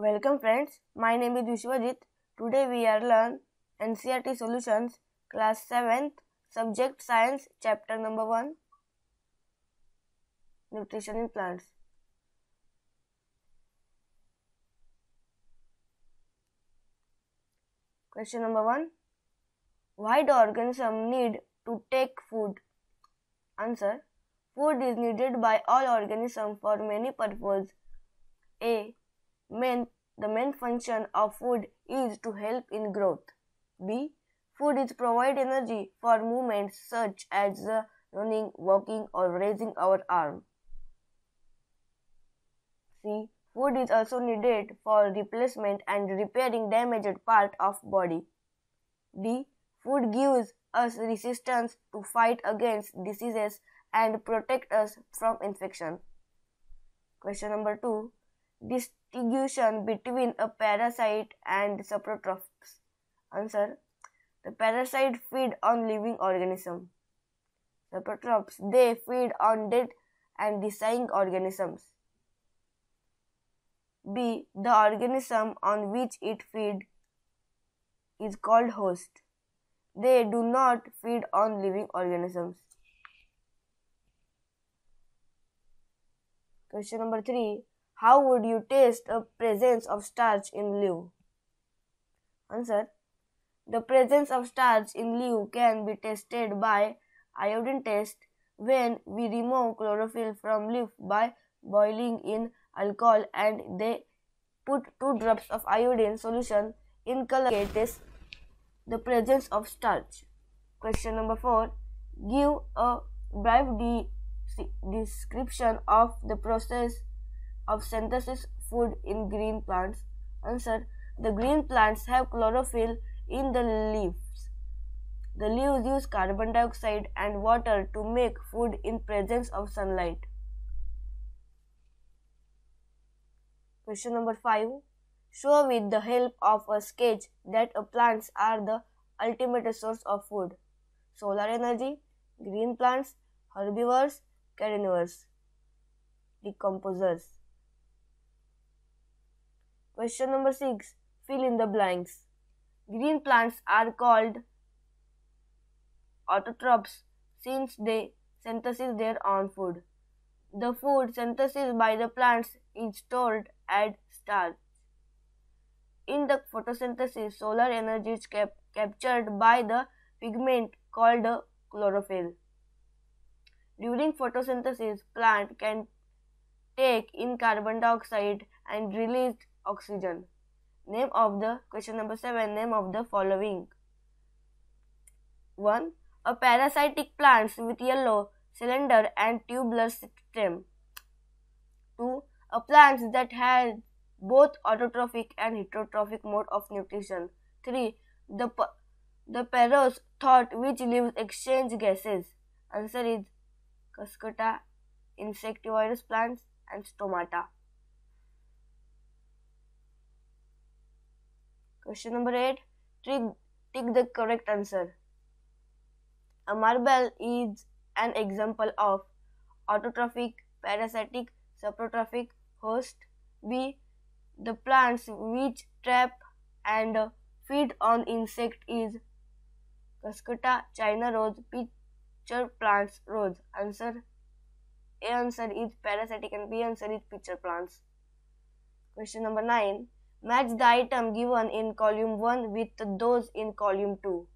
Welcome friends, my name is Vishwajit. Today we are learn NCERT Solutions, Class 7th, Subject Science, Chapter number 1, Nutrition in Plants. Question number 1. Why do organisms need to take food? Answer. Food is needed by all organisms for many purposes. A. The main function of food is to help in growth. B. Food is provide energy for movements such as running, walking or raising our arm. C. Food is also needed for replacement and repairing damaged part of body. D. Food gives us resistance to fight against diseases and protect us from infection. Question number 2. Distinction between a parasite and saprotrophs. Answer. The parasite feed on living organisms. Saprotrophs, they feed on dead and dying organisms. B. The organism on which it feeds is called host. They do not feed on living organisms. Question number 3. How would you test a presence of starch in leaf? Answer. The presence of starch in leaf can be tested by iodine test when we remove chlorophyll from leaf by boiling in alcohol and they put 2 drops of iodine solution in color to test the presence of starch. Question number 4. Give a brief description of the process of synthesis food in green plants. Answer. The green plants have chlorophyll in the leaves. The leaves use carbon dioxide and water to make food in presence of sunlight. Question number 5. Show with the help of a sketch that plants are the ultimate source of food. Solar energy, green plants, herbivores, carnivores, decomposers. Question number 6. Fill in the blanks. Green plants are called autotrophs since they synthesize their own food. The food synthesized by the plants is stored as starch. In the photosynthesis, solar energy is captured by the pigment called chlorophyll. During photosynthesis, plant can take in carbon dioxide and release oxygen. Name of the question number 7. Name of the following. 1. A parasitic plant with yellow cylinder and tubular stem. 2. A plant that has both autotrophic and heterotrophic mode of nutrition. 3. The Peros thought which leaves exchange gases. Answer is Cuscuta, insectivorous plants and stomata. Question number 8. Tick the correct answer. A marble is an example of autotrophic, parasitic, saprotrophic host. B. The plants which trap and feed on insect is Cuscuta, China rose, pitcher plants rose. Answer. A answer is parasitic and B answer is pitcher plants. Question number 9. Match the item given in column 1 with those in column 2.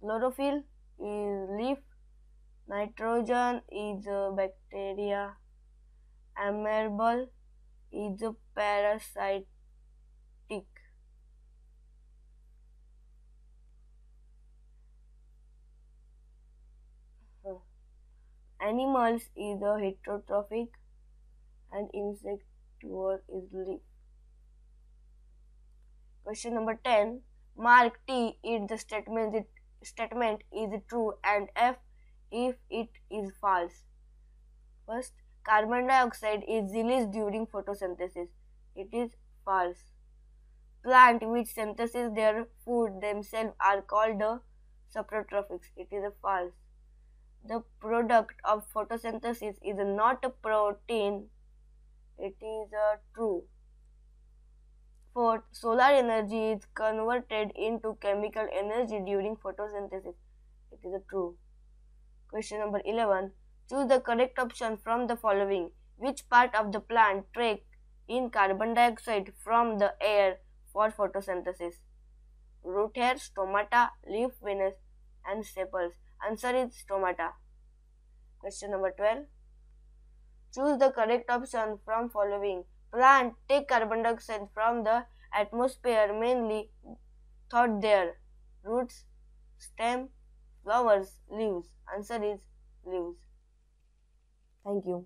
Chlorophyll is leaf, nitrogen is bacteria, amiable is parasitic. Animals is heterotrophic and insectivore is leaf. Question number 10. Mark T if the statement is true and F if it is false. First, carbon dioxide is released during photosynthesis. It is false. Plant which synthesize their food themselves are called saprotrophics. It is false. The product of photosynthesis is not a protein It is true. Fourth, solar energy is converted into chemical energy during photosynthesis. It is true. Question number 11. Choose the correct option from the following. Which part of the plant takes in carbon dioxide from the air for photosynthesis? Root hair, stomata, leaf veins, and sepals. Answer is stomata. Question number 12. Choose the correct option from following. Plant take carbon dioxide from the atmosphere mainly thought their roots, stem, flowers, leaves. Answer is leaves. Thank you.